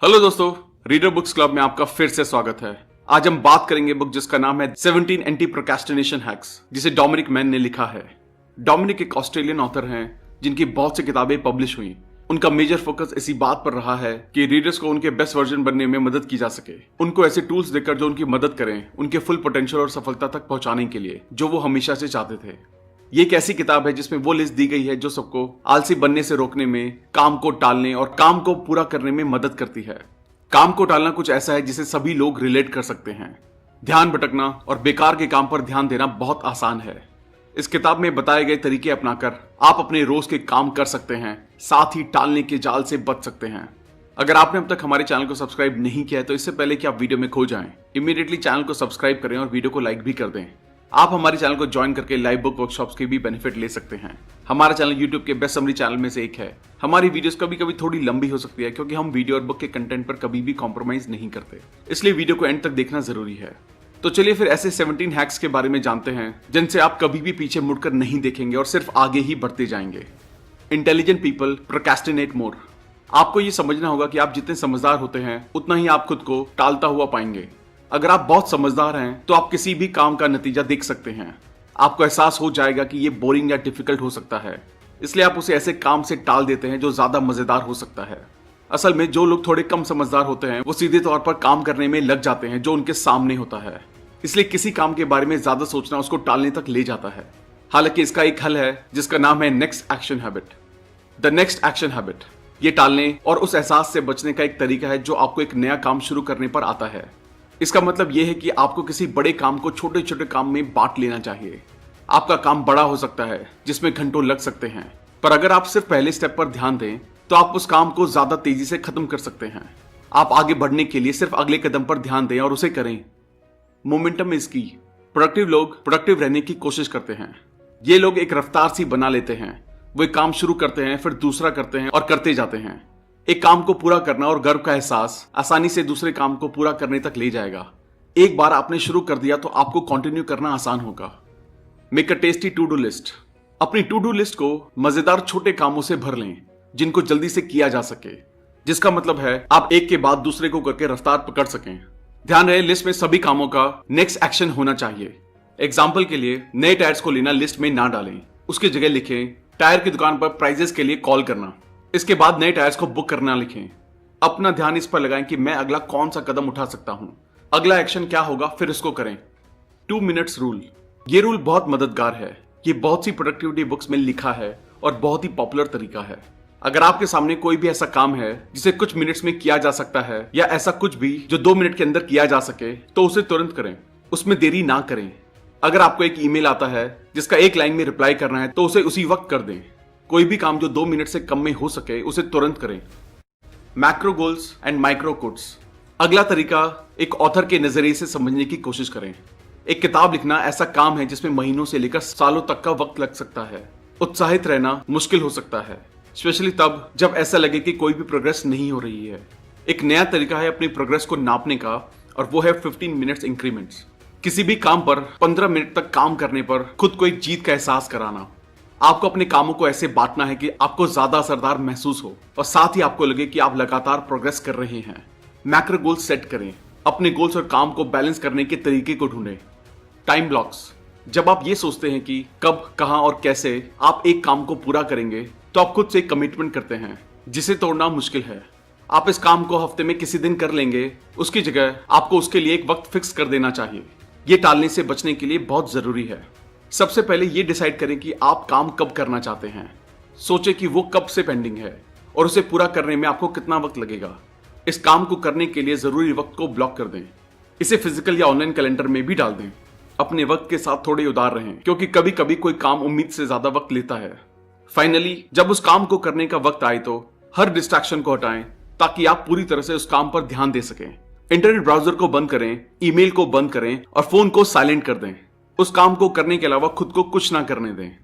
Hello दोस्तों, reader books club में आपका फिर से स्वागत है। आज हम बात करेंगे बुक जिसका नाम है 17 एंटी प्रोक्रेस्टिनेशन हैक्स, जिसे डोमिनिक मैन ने लिखा है। डोमिनिक एक ऑस्ट्रेलियन ऑथर हैं जिनकी बहुत सी किताबें पब्लिश हुई। उनका मेजर फोकस इसी बात पर रहा है कि रीडर्स को उनके बेस्ट वर्जन बनने में मदद की जा सके, उनको ऐसे टूल्स देकर जो उनकी मदद करें उनके फुल पोटेंशियल और सफलता तक पहुंचाने के लिए, जो वो हमेशा से चाहते थे। ये एक ऐसी किताब है जिसमें वो लिस्ट दी गई है जो सबको आलसी बनने से रोकने में, काम को टालने और काम को पूरा करने में मदद करती है। काम को टालना कुछ ऐसा है जिसे सभी लोग रिलेट कर सकते हैं। ध्यान भटकना और बेकार के काम पर ध्यान देना बहुत आसान है। इस किताब में बताए गए तरीके अपनाकर आप अपने रोज के काम कर सकते हैं, साथ ही टालने के जाल से बच सकते हैं। अगर आपने अब तक हमारे चैनल को सब्सक्राइब नहीं किया है तो इससे पहले कि आप वीडियो में खो जाएं, इमीडिएटली चैनल को सब्सक्राइब करें और वीडियो को लाइक भी कर दें। आप हमारे चैनल को ज्वाइन करके लाइव बुक वर्कशॉप्स के भी बेनिफिट ले सकते हैं। हमारा चैनल यूट्यूब के बेस्ट समरी चैनल में से एक है। हमारी वीडियोस कभी कभी थोड़ी लंबी हो सकती है क्योंकि हम वीडियो और बुक के कंटेंट पर कभी भी कॉम्प्रोमाइज नहीं करते, इसलिए वीडियो को एंड तक देखना जरूरी है। तो चलिए फिर ऐसे 17 हैक्स के बारे में जानते हैं जिनसे आप कभी भी पीछे मुड़कर नहीं देखेंगे और सिर्फ आगे ही बढ़ते जाएंगे। इंटेलिजेंट पीपल प्रोक्रेस्टिनेट मोर। आपको ये समझना होगा कि आप जितने समझदार होते हैं उतना ही आप खुद को टालता हुआ पाएंगे। अगर आप बहुत समझदार हैं तो आप किसी भी काम का नतीजा देख सकते हैं। आपको एहसास हो जाएगा कि ये बोरिंग या डिफिकल्ट हो सकता है, इसलिए आप उसे ऐसे काम से टाल देते हैं जो ज्यादा मजेदार हो सकता है। असल में जो लोग थोड़े कम समझदार होते हैं वो सीधे तौर पर काम करने में लग जाते हैं जो उनके सामने होता है, इसलिए किसी काम के बारे में ज्यादा सोचना उसको टालने तक ले जाता है। हालांकि इसका एक हल है जिसका नाम है next action habit. The next action habit ये टालने और उस एहसास से बचने का एक तरीका है जो आपको एक नया काम शुरू करने पर आता है। इसका मतलब यह है कि आपको किसी बड़े काम को छोटे छोटे काम में बांट लेना चाहिए। आपका काम बड़ा हो सकता है जिसमें घंटों लग सकते हैं, पर अगर आप सिर्फ पहले स्टेप पर ध्यान दें तो आप उस काम को ज्यादा तेजी से खत्म कर सकते हैं। आप आगे बढ़ने के लिए सिर्फ अगले कदम पर ध्यान दें और उसे करें। मोमेंटम इज की। प्रोडक्टिव लोग प्रोडक्टिव रहने की कोशिश करते हैं। ये लोग एक रफ्तार सी बना लेते हैं। वो एक काम शुरू करते हैं, फिर दूसरा करते हैं और करते जाते हैं। एक काम को पूरा करना और गर्व का एहसास आसानी से दूसरे काम को पूरा करने तक ले जाएगा। एक बार आपने शुरू कर दिया तो आपको कंटिन्यू करना आसान होगा। Make a tasty to do list. अपनी टू डू लिस्ट को मजेदार छोटे कामों से भर लें जिनको जल्दी से किया जा सके, जिसका मतलब है आप एक के बाद दूसरे को करके रफ्तार पकड़ सकें। ध्यान रहे, लिस्ट में सभी कामों का नेक्स्ट एक्शन होना चाहिए। एग्जाम्पल के लिए, नए टायर्स को लेना लिस्ट में ना डालें, उसकी जगह लिखें टायर की दुकान पर प्राइजेस के लिए कॉल करना। इसके बाद नए टायर्स को बुक करना लिखें। अपना ध्यान इस पर लगाएं कि मैं अगला कौन सा कदम उठा सकता हूं, अगला एक्शन क्या होगा, फिर इसको करें। 2 मिनट्स रूल। ये रूल बहुत मददगार है। ये बहुत सी प्रोडक्टिविटी बुक्स में लिखा है और बहुत ही पॉपुलर तरीका है। अगर आपके सामने कोई भी ऐसा काम है जिसे कुछ मिनट्स में किया जा सकता है या ऐसा कुछ भी जो 2 मिनट के अंदर किया जा सके तो उसे तुरंत करें, उसमें देरी ना करें। अगर आपको एक ईमेल आता है जिसका एक लाइन में रिप्लाई करना है तो उसे उसी वक्त कर दें। कोई भी काम जो 2 मिनट से कम में हो सके उसे तुरंत करें। Macro goals and micro quotes. अगला तरीका एक ऑथर के नजरिए से समझने की कोशिश करें। एक किताब लिखना ऐसा काम है जिसमें महीनों से लेकर सालों तक का वक्त लग सकता है। उत्साहित रहना मुश्किल हो सकता है, स्पेशली तब जब ऐसा लगे कि कोई भी प्रोग्रेस नहीं हो रही है। एक नया तरीका है अपनी प्रोग्रेस को नापने का और वो है 15 मिनट्स इंक्रीमेंट्स। किसी भी काम पर 15 मिनट तक काम करने पर खुद को एक जीत का एहसास कराना। आपको अपने कामों को ऐसे बांटना है कि आपको ज्यादा असरदार महसूस हो और साथ ही आपको लगे कि आप लगातार प्रोग्रेस कर रहे हैं। मैक्रो गोल्स सेट करें। अपने गोल्स और काम को बैलेंस करने के तरीके को ढूंढें। Time blocks. जब आप ये सोचते हैं कि कब, कहां और कैसे आप एक काम को पूरा करेंगे तो आप खुद से एक कमिटमेंट करते हैं जिसे तोड़ना मुश्किल है। आप इस काम को हफ्ते में किसी दिन कर लेंगे, उसकी जगह आपको उसके लिए एक वक्त फिक्स कर देना चाहिए। ये टालने से बचने के लिए बहुत जरूरी है। सबसे पहले ये डिसाइड करें कि आप काम कब करना चाहते हैं। सोचें कि वो कब से पेंडिंग है और उसे पूरा करने में आपको कितना वक्त लगेगा। इस काम को करने के लिए जरूरी वक्त को ब्लॉक कर दें। इसे फिजिकल या ऑनलाइन कैलेंडर में भी डाल दें। अपने वक्त के साथ थोड़े उदार रहें क्योंकि कभी कभी कोई काम उम्मीद से ज्यादा वक्त लेता है। फाइनली, जब उस काम को करने का वक्त आए तो हर डिस्ट्रैक्शन को हटाएं ताकि आप पूरी तरह से उस काम पर ध्यान दे सकें। इंटरनेट ब्राउजर को बंद करें, ईमेल को बंद करें और फोन को साइलेंट कर दें। उस काम को करने के अलावा खुद को कुछ ना करने दें।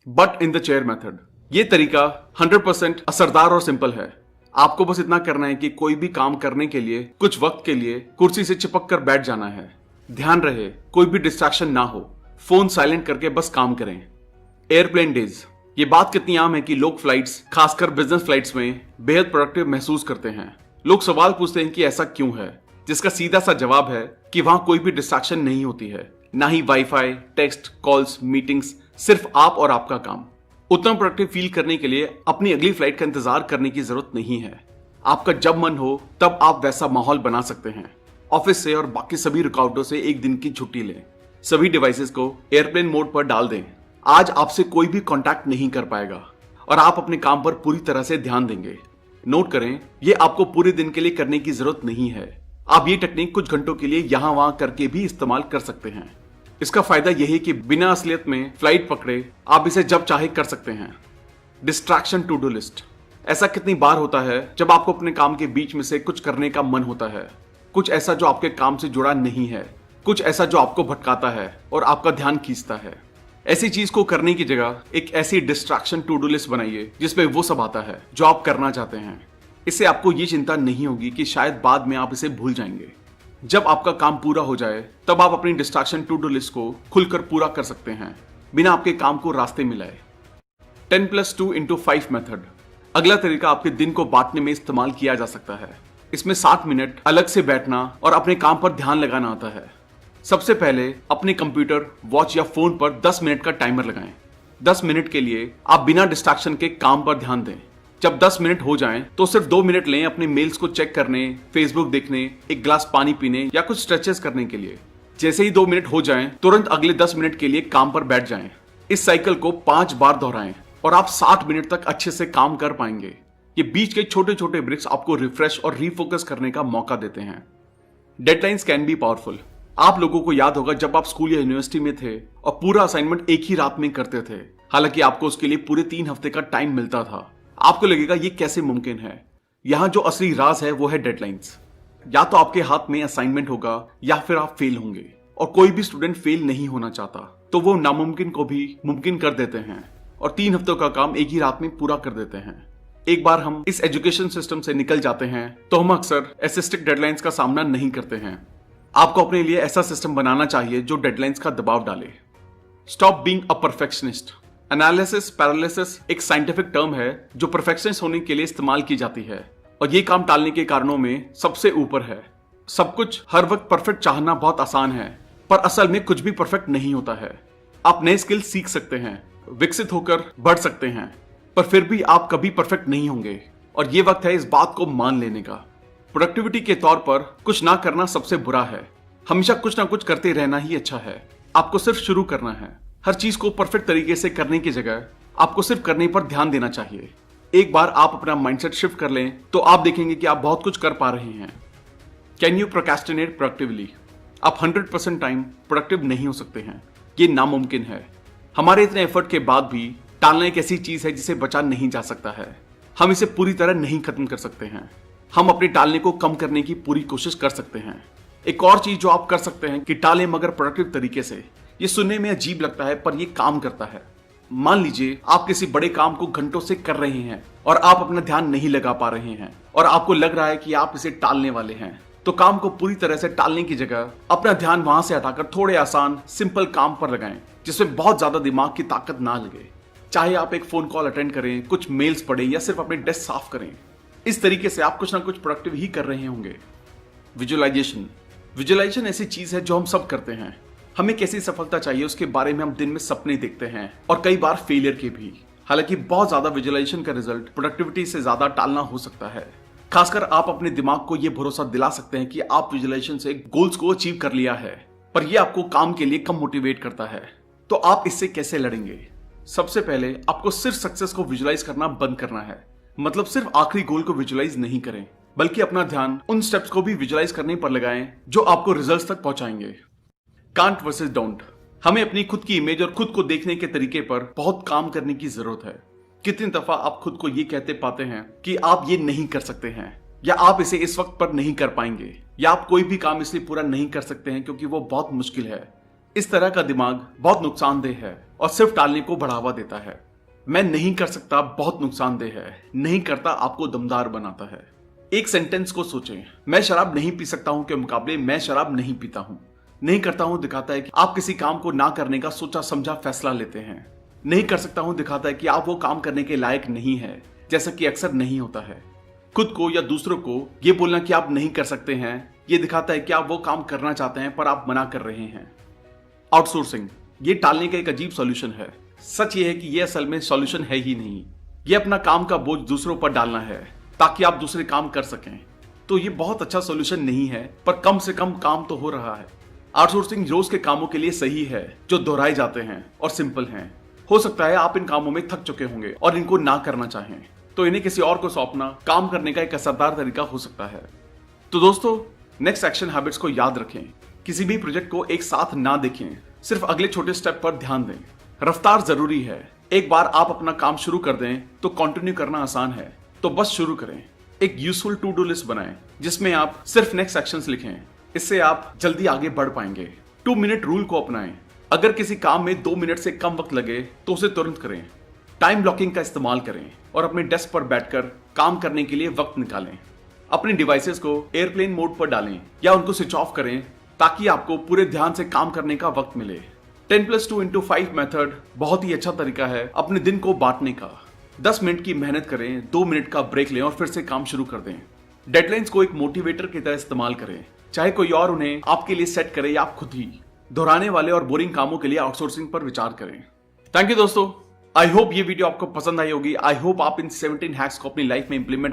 But in the chair method. ये तरीका 100% असरदार और सिंपल है। आपको बस इतना करना है कि कोई भी काम करने के लिए कुछ वक्त के लिए कुर्सी से चिपक कर बैठ जाना है। ध्यान रहे कोई भी डिस्ट्रैक्शन ना हो। फोन साइलेंट करके बस काम करें। Airplane days. ये बात कितनी आम है कि लोग फ्लाइट्स, खासकर बिजनेस फ्लाइट्स में बेहद प्रोडक्टिव महसूस करते हैं। लोग सवाल पूछते हैं कि ऐसा क्यों है, जिसका सीधा सा जवाब है कि वहां कोई भी डिस्ट्रैक्शन नहीं होती है, ना ही वाईफाई, टेक्स्ट, कॉल्स, मीटिंग्स, सिर्फ आप और आपका काम। उतना प्रोडक्टिव फील करने के लिए अपनी अगली फ्लाइट का इंतजार करने की जरूरत नहीं है। आपका जब मन हो तब आप वैसा माहौल बना सकते हैं। ऑफिस से और बाकी सभी रुकावटों से एक दिन की छुट्टी लें। सभी डिवाइसेस को एयरप्लेन मोड पर डाल दें। आज आपसे कोई भी कांटेक्ट नहीं कर पाएगा और आप अपने काम पर पूरी तरह से ध्यान देंगे। नोट करें, यह आपको पूरे दिन के लिए करने की जरूरत नहीं है। आप ये टेक्निक कुछ घंटों के लिए यहां वहां करके भी इस्तेमाल कर सकते हैं। इसका फायदा यह है कि बिना असलियत में फ्लाइट पकड़े आप इसे जब चाहे कर सकते हैं। Distraction to do list. ऐसा कितनी बार होता है जब आपको अपने काम के बीच में से कुछ करने का मन होता है, कुछ ऐसा जो आपके काम से जुड़ा नहीं है, कुछ ऐसा जो आपको भटकाता है और आपका ध्यान खींचता है। ऐसी चीज को करने की जगह एक ऐसी डिस्ट्रैक्शन टू डू लिस्ट बनाइए जिसमें वो सब आता है जो आप करना चाहते हैं। इससे आपको ये चिंता नहीं होगी कि शायद बाद में आप इसे भूल जाएंगे। जब आपका काम पूरा हो जाए तब आप अपनी डिस्ट्रैक्शन टू डू लिस्ट को खुलकर पूरा कर सकते हैं, बिना आपके काम को रास्ते में लाए। 10+2x5 method. अगला तरीका आपके दिन को बांटने में इस्तेमाल किया जा सकता है। इसमें 60 मिनट अलग से बैठना और अपने काम पर ध्यान लगाना आता है। सबसे पहले अपने कंप्यूटर, वॉच या फोन पर 10 मिनट का टाइमर लगाएं। 10 मिनट के लिए आप बिना डिस्ट्रैक्शन के काम पर ध्यान दें। जब 10 मिनट हो जाएं, तो सिर्फ 2 मिनट लें अपने मेल्स को चेक करने, फेसबुक देखने, एक ग्लास पानी पीने या कुछ स्ट्रेचेस करने के लिए। जैसे ही 2 मिनट हो जाएं, तुरंत अगले 10 मिनट के लिए काम पर बैठ जाएं। इस साइकिल को 5 बार दोहराएं और आप 60 मिनट तक अच्छे से काम कर पाएंगे। ये बीच के छोटे छोटे ब्रेक्स आपको रिफ्रेश और रीफोकस करने का मौका देते हैं। Deadlines can be powerful. आप लोगों को याद होगा जब आप स्कूल या यूनिवर्सिटी में थे और पूरा असाइनमेंट एक ही रात में करते थे, हालांकि आपको उसके लिए पूरे 3 हफ्ते का टाइम मिलता था। आपको लगेगा ये कैसे मुमकिन है। यहां जो असली राज है वो है डेडलाइंस। या तो आपके हाथ में असाइनमेंट होगा या फिर आप फेल होंगे, और कोई भी स्टूडेंट फेल नहीं होना चाहता, तो वो नामुमकिन को भी मुमकिन कर देते हैं और 3 हफ्तों का काम एक ही रात में पूरा कर देते हैं। एक बार हम इस एजुकेशन सिस्टम से निकल जाते हैं तो हम अक्सर ऐसे स्ट्रिक्ट डेडलाइंस का सामना नहीं करते हैं। आपको अपने लिए ऐसा सिस्टम बनाना चाहिए जो डेडलाइंस का दबाव डाले। Stop being a perfectionist. Analysis paralysis एक साइंटिफिक टर्म है जो परफेक्शनिस्ट होने के लिए इस्तेमाल की जाती है, और ये काम टालने के कारणों में सबसे ऊपर है। सब कुछ हर वक्त परफेक्ट चाहना बहुत आसान है, पर असल में कुछ भी परफेक्ट नहीं होता है। आप नए स्किल सीख सकते हैं, विकसित होकर बढ़ सकते हैं, पर फिर भी आप कभी परफेक्ट नहीं होंगे, और ये वक्त है इस बात को मान लेने का। प्रोडक्टिविटी के तौर पर कुछ ना करना सबसे बुरा है। हमेशा कुछ ना कुछ करते रहना ही अच्छा है। आपको सिर्फ शुरू करना है। हर चीज को परफेक्ट तरीके से करने की जगह आपको सिर्फ करने पर ध्यान देना चाहिए। एक बार आप अपना माइंडसेट शिफ्ट कर लें तो आप देखेंगे कि आप बहुत कुछ कर पा रहे हैं। Can you procrastinate productively? आप 100% टाइम प्रोडक्टिव नहीं हो सकते हैं, ये नामुमकिन है। हमारे इतने एफर्ट के बाद भी टालना एक ऐसी चीज है जिसे बचा नहीं जा सकता है। हम इसे पूरी तरह नहीं खत्म कर सकते हैं। हम अपने टालने को कम करने की पूरी कोशिश कर सकते हैं। एक और चीज जो आप कर सकते हैं कि टालें मगर प्रोडक्टिव तरीके से। ये सुनने में अजीब लगता है पर ये काम करता है। मान लीजिए आप किसी बड़े काम को घंटों से कर रहे हैं और आप अपना ध्यान नहीं लगा पा रहे हैं और आपको लग रहा है कि आप इसे टालने वाले हैं, तो काम को पूरी तरह से टालने की जगह अपना ध्यान वहां से हटाकर थोड़े आसान सिंपल काम पर लगाएं जिसमें बहुत ज्यादा दिमाग की ताकत ना लगे। चाहे आप एक फोन कॉल अटेंड करें, कुछ मेल्स पढ़ें या सिर्फ अपने डेस्क साफ करें, इस तरीके से आप कुछ ना कुछ प्रोडक्टिव ही कर रहे होंगे। विजुअलाइजेशन ऐसी चीज है जो हम सब करते हैं। हमें कैसी सफलता चाहिए उसके बारे में हम दिन में सपने देखते हैं, और कई बार फेलियर के भी। हालांकि बहुत ज्यादा विजुअलाइजेशन का रिजल्ट प्रोडक्टिविटी से ज्यादा टालना हो सकता है। खासकर आप अपने दिमाग को यह भरोसा दिला सकते हैं कि आप विजुअलाइजेशन से गोल्स को अचीव कर लिया है, पर यह आपको काम के लिए कम मोटिवेट करता है। तो आप इससे कैसे लड़ेंगे? सबसे पहले आपको सिर्फ सक्सेस को विजुअलाइज करना बंद करना है। मतलब सिर्फ आखिरी गोल को विजुअलाइज नहीं करें, बल्कि अपना ध्यान उन स्टेप्स को भी विजुअलाइज करने पर लगाएं जो आपको रिजल्ट्स तक पहुंचाएंगे। Can't versus don't. हमें अपनी खुद की इमेज और खुद को देखने के तरीके पर बहुत काम करने की जरूरत है। कितनी दफा आप खुद को ये कहते पाते हैं कि आप ये नहीं कर सकते हैं, या आप इसे इस वक्त पर नहीं कर पाएंगे, या आप कोई भी काम इसलिए पूरा नहीं कर सकते हैं क्योंकि वो बहुत मुश्किल है। इस तरह का दिमाग बहुत नुकसानदेह है और सिर्फ टालने को बढ़ावा देता है। मैं नहीं कर सकता बहुत नुकसानदेह है, नहीं करता आपको दमदार बनाता है। एक सेंटेंस को सोचें, मैं शराब नहीं पी सकता हूं के मुकाबले मैं शराब नहीं पीता हूं। नहीं करता हूं दिखाता है कि आप किसी काम को ना करने का सोचा समझा फैसला लेते हैं। नहीं कर सकता हूं दिखाता है कि आप वो काम करने के लायक नहीं है, जैसा कि अक्सर नहीं होता है। खुद को या दूसरों को ये बोलना कि आप नहीं कर सकते हैं, ये दिखाता है कि आप वो काम करना चाहते हैं पर आप मना कर रहे हैं। आउटसोर्सिंग ये टालने का एक अजीब सॉल्यूशन है। सच ये है कि ये असल में सॉल्यूशन है ही नहीं। ये अपना काम का बोझ दूसरों पर डालना है ताकि आप दूसरे काम कर सकें। तो ये बहुत अच्छा सॉल्यूशन नहीं है, पर कम से कम काम तो हो रहा है। आउटसोर्सिंग रोज के कामों के लिए सही है जो दोहराए जाते हैं और सिंपल हैं। हो सकता है आप इन कामों में थक चुके होंगे और इनको ना करना चाहें, तो इन्हें किसी और को सौंपना काम करने का एक असरदार तरीका हो सकता है। तो दोस्तों, नेक्स्ट एक्शन हैबिट्स को याद रखें। किसी भी प्रोजेक्ट को एक साथ ना देखें, सिर्फ अगले छोटे स्टेप पर ध्यान दें। रफ्तार जरूरी है। एक बार आप अपना काम शुरू कर दें तो कंटिन्यू करना आसान है, तो बस शुरू करें। एक यूजफुल टू डू लिस्ट बनाएं जिसमें आप सिर्फ नेक्स्ट एक्शंस लिखें। इससे आप जल्दी आगे बढ़ पाएंगे। 2 मिनट रूल को अपनाएं। अगर किसी काम में 2 मिनट से कम वक्त लगे तो उसे तुरंत करें। टाइम ब्लॉकिंग का इस्तेमाल करें और अपने डेस्क पर बैठकर काम करने के लिए वक्त निकालें। अपने डिवाइसेस को एयरप्लेन मोड पर डालें या उनको स्विच ऑफ करें ताकि आपको पूरे ध्यान से काम करने का वक्त मिले। 10+2x5 मेथड बहुत ही अच्छा तरीका है अपने दिन को बांटने का। 10 मिनट की मेहनत करें, 2 मिनट का ब्रेक लें और फिर से काम शुरू कर दें। डेडलाइंस को एक मोटिवेटर की तरह इस्तेमाल करें, चाहे कोई और उन्हें आपके लिए सेट करे या आप खुद ही। दोहराने वाले और बोरिंग कामों के लिए आउटसोर्सिंग पर विचार करें। थैंक यू दोस्तों। आई होप ये वीडियो आपको पसंद आई होगी। आई होप आप इन 17 हैक्स को अपनी लाइफ में इंप्लीमेंट